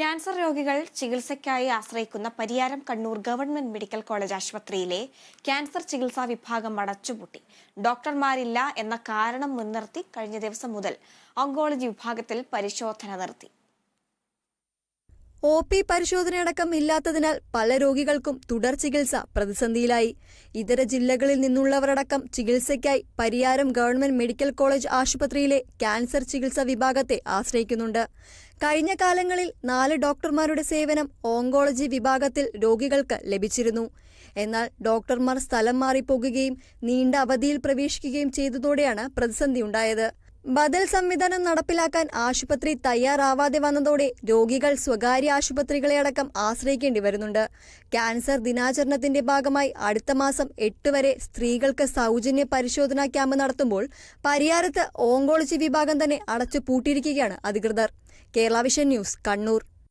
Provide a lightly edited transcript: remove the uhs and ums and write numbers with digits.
Cancer രോഗികൾ ചികിത്സയ്ക്കായി ആശ്രയിക്കുന്ന Pariyaram Kannur government medical college ആശുപത്രിയിലെ ക്യാൻസർ ചികിത്സാ വിഭാഗം അടച്ചുപൂട്ടി. ഡോക്ടർമാരില്ല എന്ന കാരണം മുൻനിർത്തി കഴിഞ്ഞ ദിവസം മുതൽ ഓങ്കോളജി വിഭാഗത്തിൽ പരിശോധന നിർത്തി. OP പരിശോധനയടക്കം ഇല്ലാത്തതിനാൽ പല രോഗികൾക്കും തുടർ ചികിത്സ പ്രതിസന്ധിയിലായി. ഇതര ജില്ലകളിൽ നിന്നുള്ളവരടക്കം ചികിത്സയ്ക്കായി പരിയാരം ഗവൺമെന്റ് മെഡിക്കൽ കോളേജ് ആശുപത്രിയിലെ ക്യാൻസർ ചികിത്സാ വിഭാഗത്തെ ആശ്രയിക്കുന്നുണ്ട്. കഴിഞ്ഞ കാലങ്ങളിൽ 4 ഡോക്ടർമാരുടെ സേവനം ഓങ്കോളജി വിഭാഗത്തിൽ രോഗികൾക്ക് ലഭിച്ചിരുന്നു. എന്നാൽ ഡോക്ടർമാർ സ്ഥലം മാറിപ്പോകുകയും നീണ്ട അവധിയിൽ പ്രവേശിക്കുകയും ചെയ്തതോടെയാണ് പ്രതിസന്ധിയുണ്ടായത്. ബദൽ സംവിധാനം നടപ്പിലാക്കാൻ ആശുപത്രി തയ്യാറാവാതെ വന്നതോടെ രോഗികൾ സ്വകാര്യ ആശുപത്രികളെ അടക്കം ആശ്രയിക്കേണ്ടി വരുന്നുണ്ട്. ക്യാൻസർ ദിനാചരണത്തിന്റെ ഭാഗമായി അടുത്ത മാസം 8 വരെ സ്ത്രീകൾക്ക് സൗജന്യ പരിശോധനാ ക്യാമ്പ് നടത്തുമ്പോൾ പരിയാരത്ത് ഓങ്കോളജി വിഭാഗം തന്നെ അടച്ചു പൂട്ടിയിരിക്കുകയാണ് അധികൃതർ. Kerala vision news, Kannur.